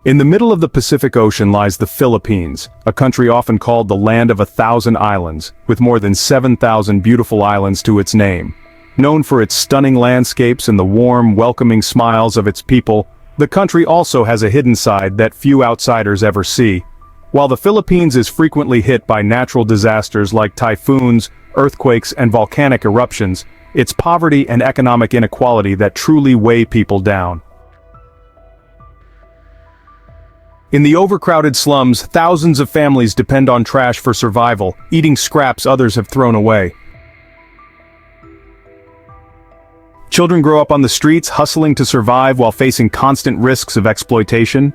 In the middle of the Pacific Ocean lies the Philippines, a country often called the land of 1,000 islands, with more than 7,000 beautiful islands to its name. Known for its stunning landscapes and the warm, welcoming smiles of its people, the country also has a hidden side that few outsiders ever see. While the Philippines is frequently hit by natural disasters like typhoons, earthquakes, and volcanic eruptions, it's poverty and economic inequality that truly weigh people down. In the overcrowded slums, thousands of families depend on trash for survival, eating scraps others have thrown away. Children grow up on the streets, hustling to survive while facing constant risks of exploitation.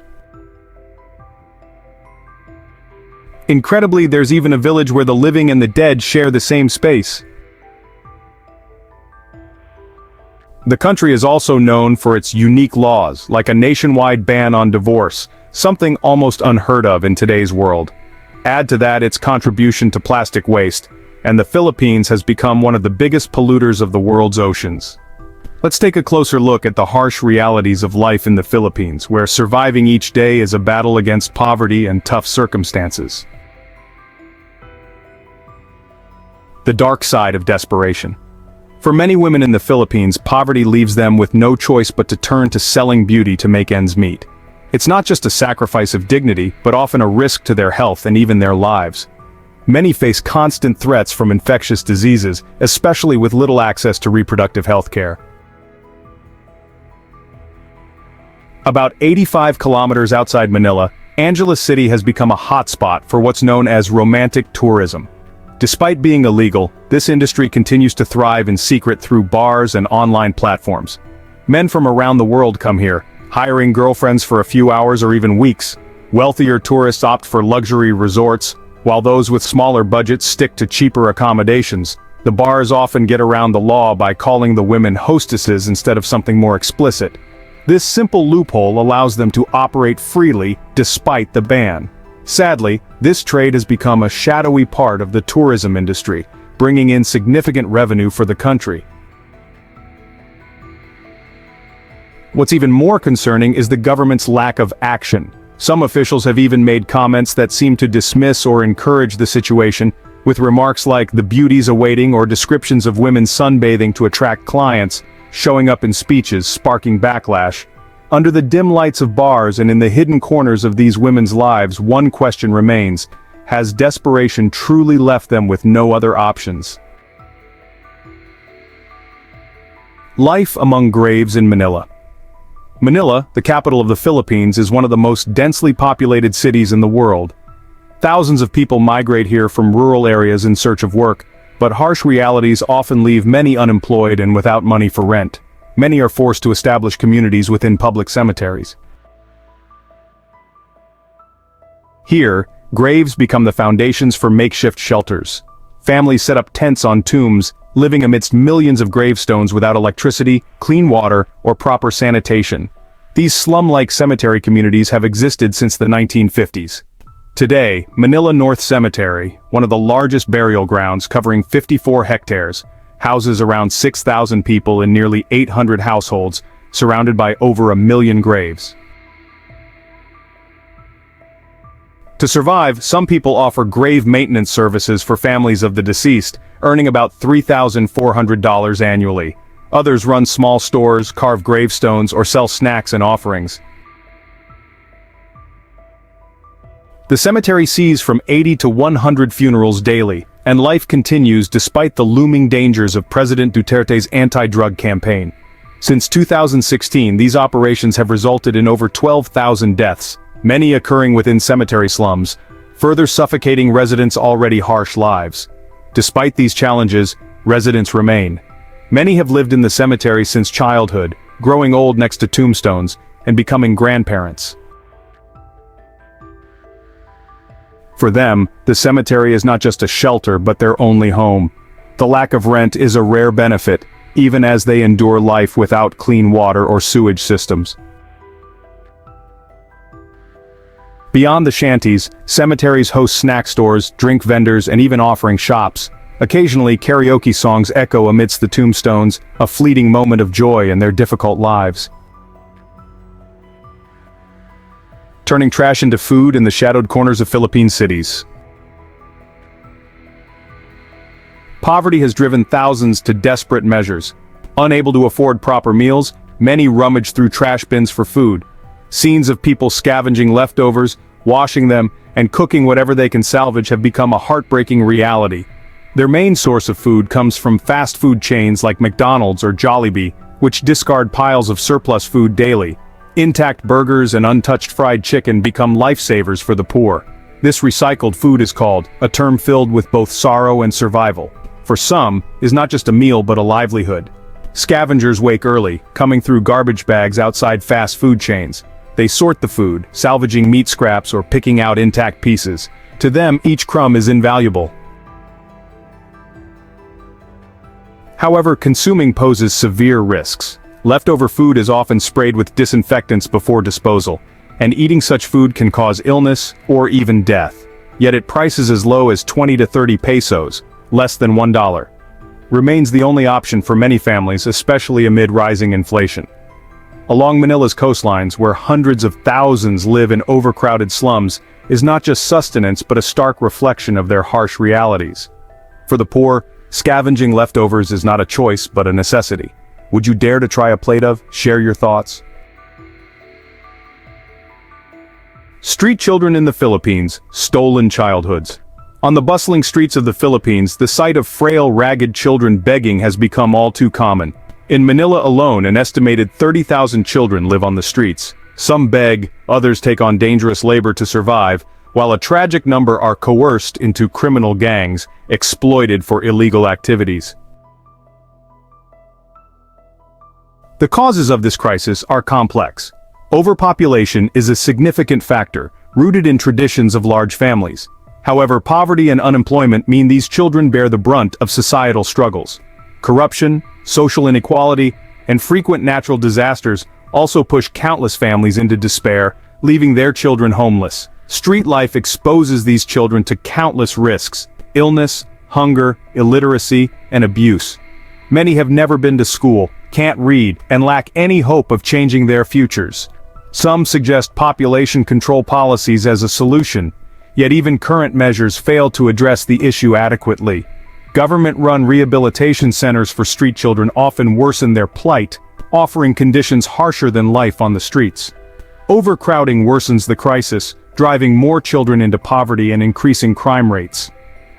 Incredibly, there's even a village where the living and the dead share the same space. The country is also known for its unique laws, like a nationwide ban on divorce, something almost unheard of in today's world. Add to that its contribution to plastic waste, and the Philippines has become one of the biggest polluters of the world's oceans. Let's take a closer look at the harsh realities of life in the Philippines, where surviving each day is a battle against poverty and tough circumstances. The dark side of desperation. For many women in the Philippines, poverty leaves them with no choice but to turn to selling beauty to make ends meet. It's not just a sacrifice of dignity, but often a risk to their health and even their lives. Many face constant threats from infectious diseases, especially with little access to reproductive health care. About 85 kilometers outside Manila, Angeles City has become a hotspot for what's known as romantic tourism. Despite being illegal, this industry continues to thrive in secret through bars and online platforms. Men from around the world come here, hiring girlfriends for a few hours or even weeks. Wealthier tourists opt for luxury resorts, while those with smaller budgets stick to cheaper accommodations. The bars often get around the law by calling the women hostesses instead of something more explicit. This simple loophole allows them to operate freely despite the ban. Sadly, this trade has become a shadowy part of the tourism industry, bringing in significant revenue for the country. What's even more concerning is the government's lack of action. Some officials have even made comments that seem to dismiss or encourage the situation, with remarks like "the beauty's awaiting" or descriptions of women sunbathing to attract clients, showing up in speeches, sparking backlash. Under the dim lights of bars and in the hidden corners of these women's lives, one question remains: has desperation truly left them with no other options? Life among graves in Manila. Manila, the capital of the Philippines, is one of the most densely populated cities in the world. Thousands of people migrate here from rural areas in search of work, but harsh realities often leave many unemployed and without money for rent. Many are forced to establish communities within public cemeteries. Here, graves become the foundations for makeshift shelters. Families set up tents on tombs, living amidst millions of gravestones without electricity, clean water, or proper sanitation. These slum-like cemetery communities have existed since the 1950s. Today, Manila North Cemetery, one of the largest burial grounds covering 54 hectares, houses around 6,000 people in nearly 800 households, surrounded by over 1 million graves. To survive, some people offer grave maintenance services for families of the deceased, earning about $3,400 annually. Others run small stores, carve gravestones, or sell snacks and offerings. The cemetery sees from 80 to 100 funerals daily, and life continues despite the looming dangers of President Duterte's anti-drug campaign. Since 2016, these operations have resulted in over 12,000 deaths, many occurring within cemetery slums, further suffocating residents' already harsh lives. Despite these challenges, residents remain. Many have lived in the cemetery since childhood, growing old next to tombstones, and becoming grandparents. For them, the cemetery is not just a shelter but their only home. The lack of rent is a rare benefit, even as they endure life without clean water or sewage systems. Beyond the shanties, cemeteries host snack stores, drink vendors, and even offering shops. Occasionally, karaoke songs echo amidst the tombstones, a fleeting moment of joy in their difficult lives. turning trash into food in the shadowed corners of Philippine cities. Poverty has driven thousands to desperate measures. Unable to afford proper meals, many rummage through trash bins for food. Scenes of people scavenging leftovers, washing them, and cooking whatever they can salvage have become a heartbreaking reality. Their main source of food comes from fast food chains like McDonald's or Jollibee, which discard piles of surplus food daily. Intact burgers and untouched fried chicken become lifesavers for the poor. This recycled food is called, a term filled with both sorrow and survival. For some, is not just a meal but a livelihood. Scavengers wake early, coming through garbage bags outside fast food chains. They sort the food, salvaging meat scraps or picking out intact pieces. To them, each crumb is invaluable. However, consuming poses severe risks. Leftover food is often sprayed with disinfectants before disposal, and eating such food can cause illness or even death. Yet at prices as low as 20 to 30 pesos, less than $1, remains the only option for many families, especially amid rising inflation. Along Manila's coastlines, where hundreds of thousands live in overcrowded slums, is not just sustenance but a stark reflection of their harsh realities. For the poor, scavenging leftovers is not a choice but a necessity. Would you dare to try a plate of? Share your thoughts. Street children in the Philippines, stolen childhoods. On the bustling streets of the Philippines, the sight of frail, ragged children begging has become all too common. In Manila alone, an estimated 30,000 children live on the streets. Some beg, others take on dangerous labor to survive, while a tragic number are coerced into criminal gangs, exploited for illegal activities. The causes of this crisis are complex. Overpopulation is a significant factor, rooted in traditions of large families. However, poverty and unemployment mean these children bear the brunt of societal struggles. Corruption, social inequality, and frequent natural disasters also push countless families into despair, leaving their children homeless. Street life exposes these children to countless risks: illness, hunger, illiteracy, and abuse. Many have never been to school, can't read, and lack any hope of changing their futures. Some suggest population control policies as a solution, yet even current measures fail to address the issue adequately. Government-run rehabilitation centers for street children often worsen their plight, offering conditions harsher than life on the streets. Overcrowding worsens the crisis, driving more children into poverty and increasing crime rates.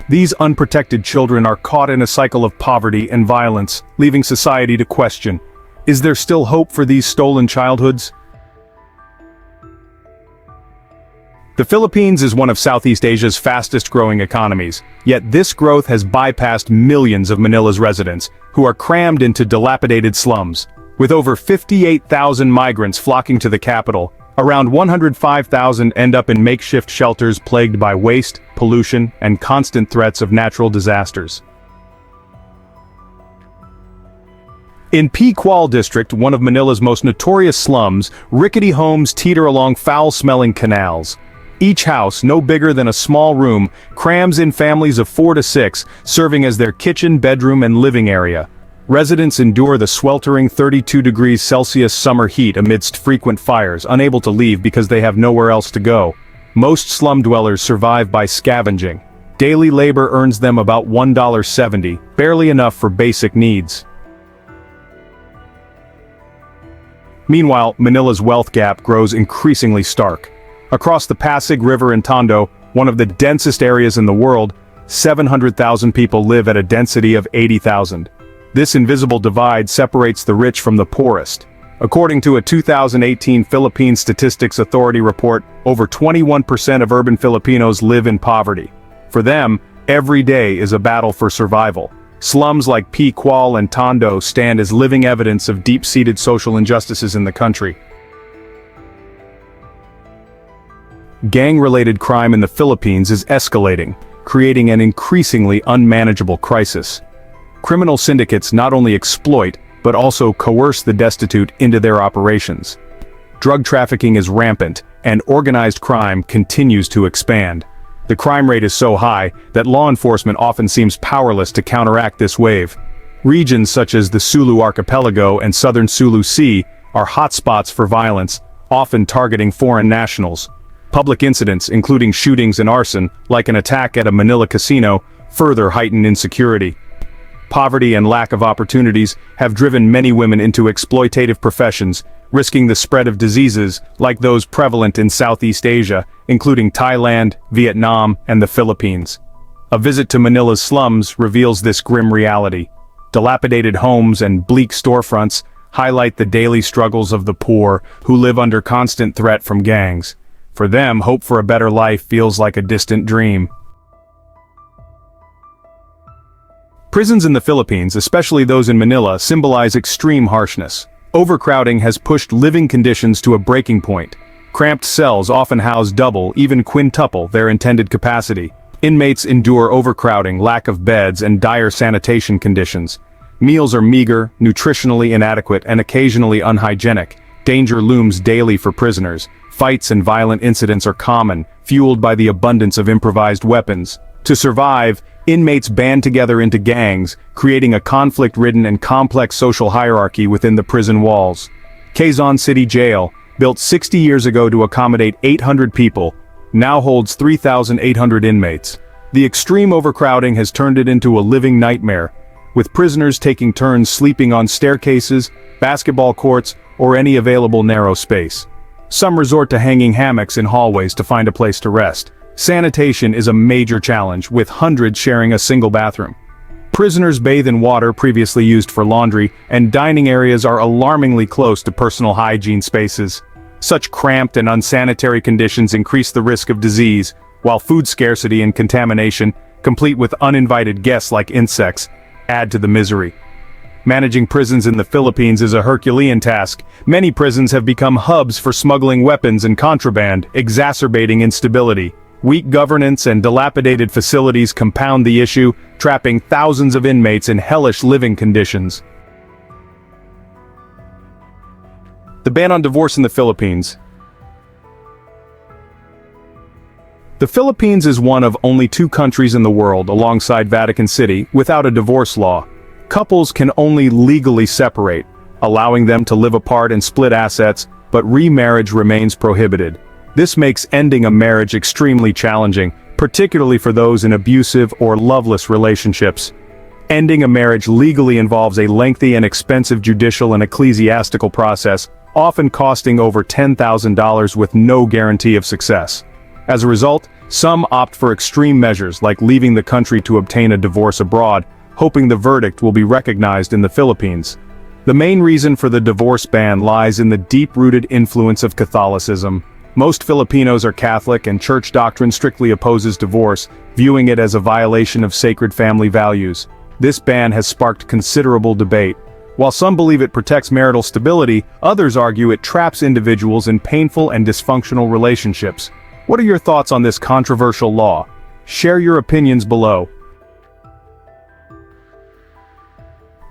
These unprotected children are caught in a cycle of poverty and violence, leaving society to question: is there still hope for these stolen childhoods? The Philippines is one of Southeast Asia's fastest-growing economies, yet this growth has bypassed millions of Manila's residents, who are crammed into dilapidated slums. With over 58,000 migrants flocking to the capital, around 105,000 end up in makeshift shelters plagued by waste, pollution, and constant threats of natural disasters. In Piqual district, one of Manila's most notorious slums, rickety homes teeter along foul-smelling canals. Each house, no bigger than a small room, crams in families of 4 to 6, serving as their kitchen, bedroom, and living area. Residents endure the sweltering 32 degrees Celsius summer heat amidst frequent fires, unable to leave because they have nowhere else to go. Most slum dwellers survive by scavenging. Daily labor earns them about $1.70, barely enough for basic needs. Meanwhile, Manila's wealth gap grows increasingly stark. Across the Pasig River in Tondo, one of the densest areas in the world, 700,000 people live at a density of 80,000. This invisible divide separates the rich from the poorest. According to a 2018 Philippine Statistics Authority report, over 21% of urban Filipinos live in poverty. For them, every day is a battle for survival. Slums like Piqual and Tondo stand as living evidence of deep-seated social injustices in the country. Gang-related crime in the Philippines is escalating, creating an increasingly unmanageable crisis. Criminal syndicates not only exploit, but also coerce the destitute into their operations. Drug trafficking is rampant, and organized crime continues to expand. The crime rate is so high that law enforcement often seems powerless to counteract this wave. Regions such as the Sulu Archipelago and southern Sulu Sea are hotspots for violence, often targeting foreign nationals. Public incidents, including shootings and arson, like an attack at a Manila casino, further heighten insecurity. Poverty and lack of opportunities have driven many women into exploitative professions, risking the spread of diseases like those prevalent in Southeast Asia, including Thailand, Vietnam, and the Philippines. A visit to Manila's slums reveals this grim reality. Dilapidated homes and bleak storefronts highlight the daily struggles of the poor who live under constant threat from gangs. For them, hope for a better life feels like a distant dream. Prisons in the Philippines, especially those in Manila, symbolize extreme harshness. Overcrowding has pushed living conditions to a breaking point. Cramped cells often house double, even quintuple, their intended capacity. Inmates endure overcrowding, lack of beds, and dire sanitation conditions. Meals are meager, nutritionally inadequate, and occasionally unhygienic. Danger looms daily for prisoners. Fights and violent incidents are common, fueled by the abundance of improvised weapons. To survive, inmates band together into gangs, creating a conflict-ridden and complex social hierarchy within the prison walls. Quezon City Jail, built 60 years ago to accommodate 800 people, now holds 3,800 inmates. The extreme overcrowding has turned it into a living nightmare, with prisoners taking turns sleeping on staircases, basketball courts, or any available narrow space. Some resort to hanging hammocks in hallways to find a place to rest. Sanitation is a major challenge, with hundreds sharing a single bathroom. Prisoners bathe in water previously used for laundry, and dining areas are alarmingly close to personal hygiene spaces. Such cramped and unsanitary conditions increase the risk of disease, while food scarcity and contamination, complete with uninvited guests like insects, add to the misery. Managing prisons in the Philippines is a Herculean task. Many prisons have become hubs for smuggling weapons and contraband, exacerbating instability. Weak governance and dilapidated facilities compound the issue, trapping thousands of inmates in hellish living conditions. The ban on divorce in the Philippines. The Philippines is one of only 2 countries in the world, alongside Vatican City, without a divorce law. Couples can only legally separate, allowing them to live apart and split assets, but remarriage remains prohibited. This makes ending a marriage extremely challenging, particularly for those in abusive or loveless relationships. Ending a marriage legally involves a lengthy and expensive judicial and ecclesiastical process, often costing over $10,000 with no guarantee of success. As a result, some opt for extreme measures like leaving the country to obtain a divorce abroad, hoping the verdict will be recognized in the Philippines. The main reason for the divorce ban lies in the deep-rooted influence of Catholicism. Most Filipinos are Catholic, and church doctrine strictly opposes divorce, viewing it as a violation of sacred family values. This ban has sparked considerable debate. While some believe it protects marital stability, others argue it traps individuals in painful and dysfunctional relationships. What are your thoughts on this controversial law? Share your opinions below.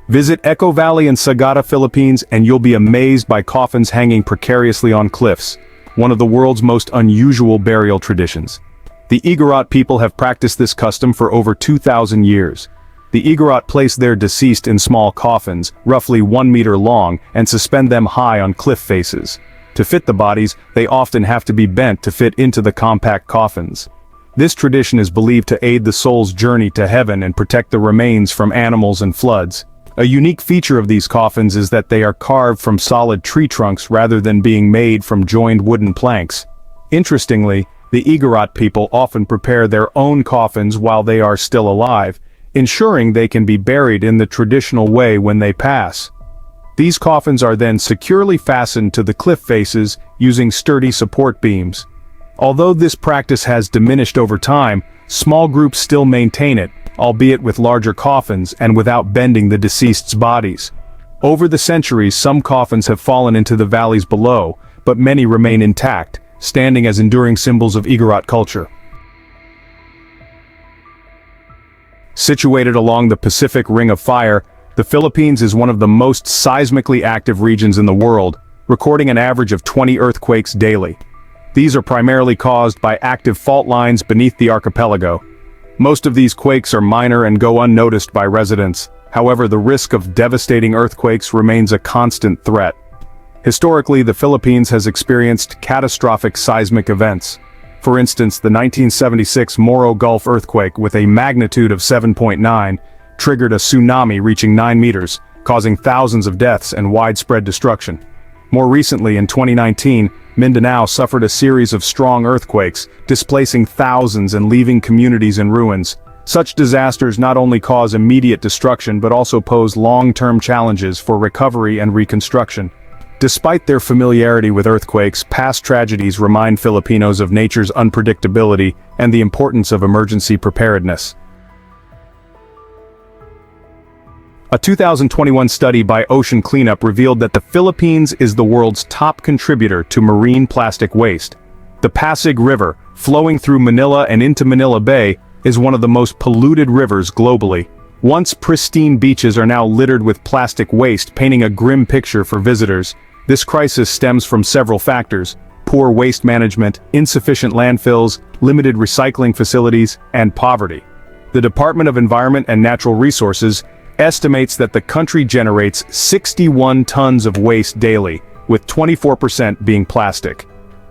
Visit Echo Valley in Sagada, Philippines, and you'll be amazed by coffins hanging precariously on cliffs, one of the world's most unusual burial traditions. The Igorot people have practiced this custom for over 2,000 years. The Igorot place their deceased in small coffins, roughly 1 meter long, and suspend them high on cliff faces. To fit the bodies, they often have to be bent to fit into the compact coffins. This tradition is believed to aid the soul's journey to heaven and protect the remains from animals and floods. A unique feature of these coffins is that they are carved from solid tree trunks rather than being made from joined wooden planks. Interestingly, the Igorot people often prepare their own coffins while they are still alive, ensuring they can be buried in the traditional way when they pass. These coffins are then securely fastened to the cliff faces using sturdy support beams. Although this practice has diminished over time, small groups still maintain it, albeit with larger coffins and without bending the deceased's bodies. Over the centuries, some coffins have fallen into the valleys below, but many remain intact, standing as enduring symbols of Igorot culture. Situated along the Pacific Ring of Fire, the Philippines is one of the most seismically active regions in the world, recording an average of 20 earthquakes daily. These are primarily caused by active fault lines beneath the archipelago. Most of these quakes are minor and go unnoticed by residents. However, the risk of devastating earthquakes remains a constant threat. Historically, the Philippines has experienced catastrophic seismic events. For instance, the 1976 Moro Gulf earthquake with a magnitude of 7.9 triggered a tsunami reaching 9 meters, causing thousands of deaths and widespread destruction. More recently, in 2019, Mindanao suffered a series of strong earthquakes, displacing thousands and leaving communities in ruins. Such disasters not only cause immediate destruction but also pose long-term challenges for recovery and reconstruction. Despite their familiarity with earthquakes, past tragedies remind Filipinos of nature's unpredictability and the importance of emergency preparedness. A 2021 study by Ocean Cleanup revealed that the Philippines is the world's top contributor to marine plastic waste. The Pasig River, flowing through Manila and into Manila Bay, is one of the most polluted rivers globally. Once pristine beaches are now littered with plastic waste, painting a grim picture for visitors. This crisis stems from several factors: poor waste management, insufficient landfills, limited recycling facilities, and poverty. The Department of Environment and Natural Resources estimates that the country generates 61 tons of waste daily, with 24% being plastic.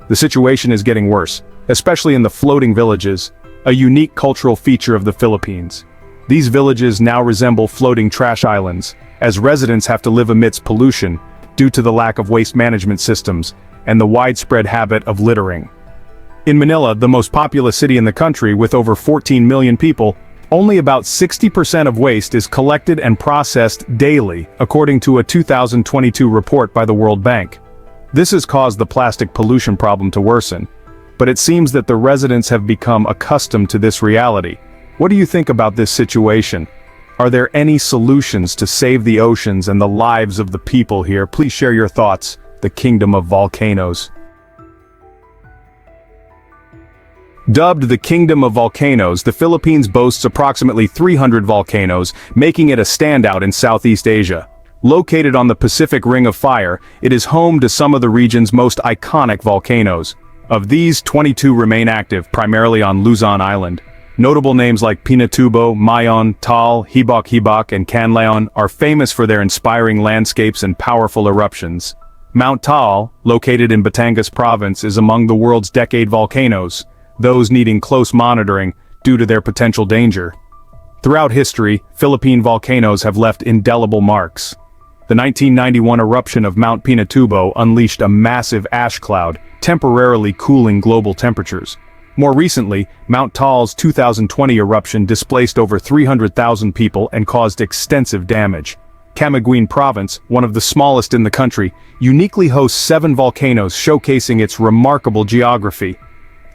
The situation is getting worse, especially in the floating villages, a unique cultural feature of the Philippines. These villages now resemble floating trash islands, as residents have to live amidst pollution due to the lack of waste management systems and the widespread habit of littering. In Manila, the most populous city in the country with over 14 million people, only about 60% of waste is collected and processed daily, according to a 2022 report by the World Bank. This has caused the plastic pollution problem to worsen, but it seems that the residents have become accustomed to this reality. What do you think about this situation? Are there any solutions to save the oceans and the lives of the people here? Please share your thoughts. The Kingdom of Volcanoes. Dubbed the Kingdom of Volcanoes, the Philippines boasts approximately 300 volcanoes, making it a standout in Southeast Asia. Located on the Pacific Ring of Fire, it is home to some of the region's most iconic volcanoes. Of these, 22 remain active, primarily on Luzon Island. Notable names like Pinatubo, Mayon, Taal, Hibok-Hibok, and Canlaon are famous for their inspiring landscapes and powerful eruptions. Mount Taal, located in Batangas Province, is among the world's decade volcanoes, those needing close monitoring due to their potential danger. Throughout history, Philippine volcanoes have left indelible marks. The 1991 eruption of Mount Pinatubo unleashed a massive ash cloud, temporarily cooling global temperatures. More recently, Mount Taal's 2020 eruption displaced over 300,000 people and caused extensive damage. Camiguin Province, one of the smallest in the country, uniquely hosts 7 volcanoes, showcasing its remarkable geography.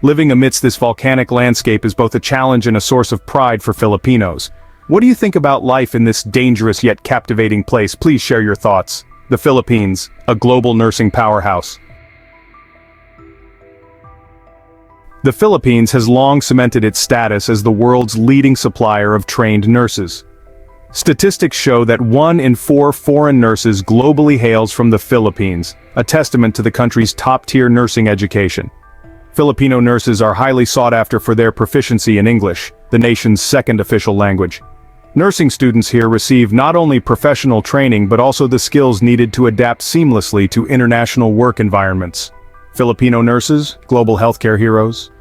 Living amidst this volcanic landscape is both a challenge and a source of pride for Filipinos. What do you think about life in this dangerous yet captivating place? Please share your thoughts. The Philippines, a global nursing powerhouse. The Philippines has long cemented its status as the world's leading supplier of trained nurses. Statistics show that 1 in 4 foreign nurses globally hails from the Philippines, a testament to the country's top-tier nursing education. Filipino nurses are highly sought after for their proficiency in English, the nation's second official language. Nursing students here receive not only professional training but also the skills needed to adapt seamlessly to international work environments. Filipino nurses, global healthcare heroes.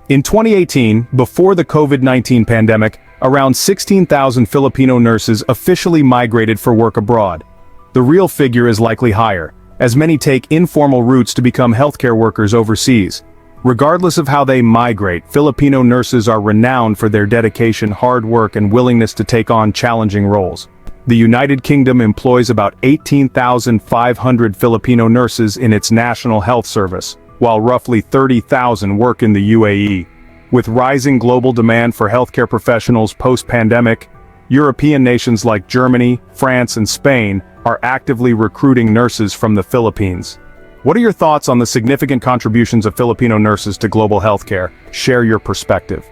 In 2018, before the COVID-19 pandemic, around 16,000 Filipino nurses officially migrated for work abroad. The real figure is likely higher, as many take informal routes to become healthcare workers overseas. Regardless of how they migrate, Filipino nurses are renowned for their dedication, hard work, and willingness to take on challenging roles. The United Kingdom employs about 18,500 Filipino nurses in its National Health Service, while roughly 30,000 work in the UAE. With rising global demand for healthcare professionals post-pandemic, European nations like Germany, France, and Spain are actively recruiting nurses from the Philippines. What are your thoughts on the significant contributions of Filipino nurses to global healthcare? Share your perspective.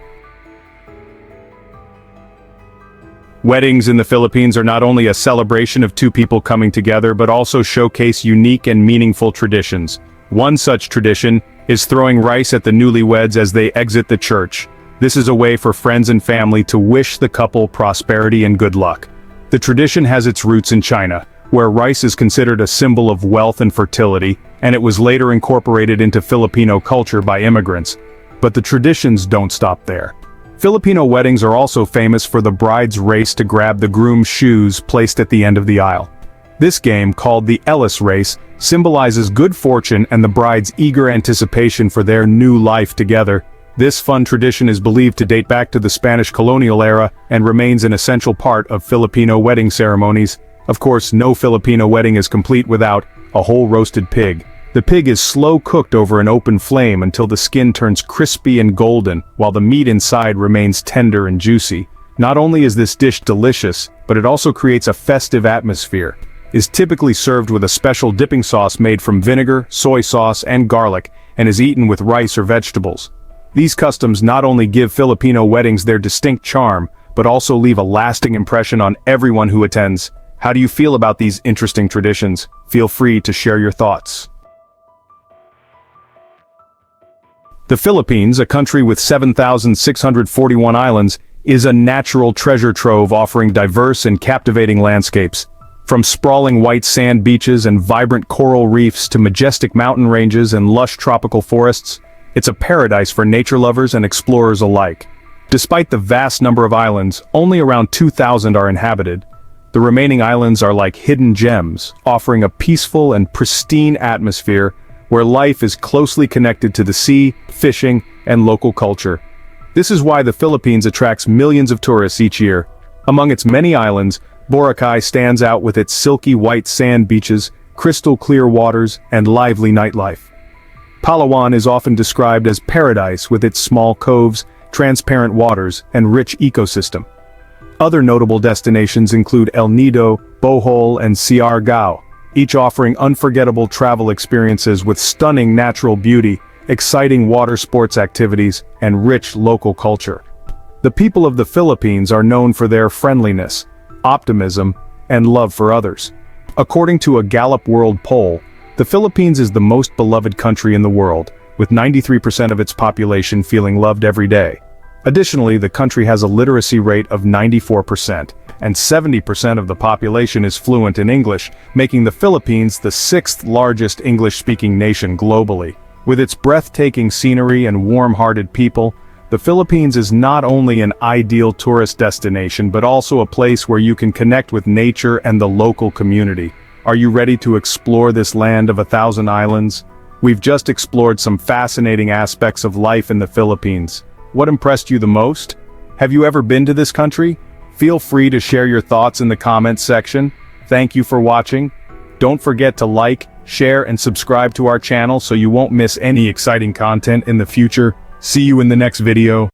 Weddings in the Philippines are not only a celebration of two people coming together but also showcase unique and meaningful traditions. One such tradition is throwing rice at the newlyweds as they exit the church. This is a way for friends and family to wish the couple prosperity and good luck. The tradition has its roots in China, where rice is considered a symbol of wealth and fertility, and it was later incorporated into Filipino culture by immigrants. But the traditions don't stop there. Filipino weddings are also famous for the bride's race to grab the groom's shoes placed at the end of the aisle. This game, called the Ellis race, symbolizes good fortune and the bride's eager anticipation for their new life together. This fun tradition is believed to date back to the Spanish colonial era and remains an essential part of Filipino wedding ceremonies. Of course, no Filipino wedding is complete without a whole roasted pig. The pig is slow cooked over an open flame until the skin turns crispy and golden, while the meat inside remains tender and juicy. Not only is this dish delicious, but it also creates a festive atmosphere. It is typically served with a special dipping sauce made from vinegar, soy sauce, and garlic, and is eaten with rice or vegetables. These customs not only give Filipino weddings their distinct charm, but also leave a lasting impression on everyone who attends. How do you feel about these interesting traditions? Feel free to share your thoughts. The Philippines, a country with 7,641 islands, is a natural treasure trove offering diverse and captivating landscapes. From sprawling white sand beaches and vibrant coral reefs to majestic mountain ranges and lush tropical forests, it's a paradise for nature lovers and explorers alike. Despite the vast number of islands, only around 2,000 are inhabited. The remaining islands are like hidden gems, offering a peaceful and pristine atmosphere where life is closely connected to the sea, fishing, and local culture. This is why the Philippines attracts millions of tourists each year. Among its many islands, Boracay stands out with its silky white sand beaches, crystal clear waters, and lively nightlife. Palawan is often described as paradise with its small coves, transparent waters, and rich ecosystem. Other notable destinations include El Nido, Bohol, and Siargao, each offering unforgettable travel experiences with stunning natural beauty, exciting water sports activities, and rich local culture. The people of the Philippines are known for their friendliness, optimism, and love for others. According to a Gallup World poll, the Philippines is the most beloved country in the world, with 93% of its population feeling loved every day. Additionally, the country has a literacy rate of 94%, and 70% of the population is fluent in English, making the Philippines the sixth largest English-speaking nation globally. With its breathtaking scenery and warm-hearted people, the Philippines is not only an ideal tourist destination but also a place where you can connect with nature and the local community. Are you ready to explore this land of 1,000 islands? We've just explored some fascinating aspects of life in the Philippines. What impressed you the most? Have you ever been to this country? Feel free to share your thoughts in the comments section. Thank you for watching. Don't forget to like, share, and subscribe to our channel so you won't miss any exciting content in the future. See you in the next video.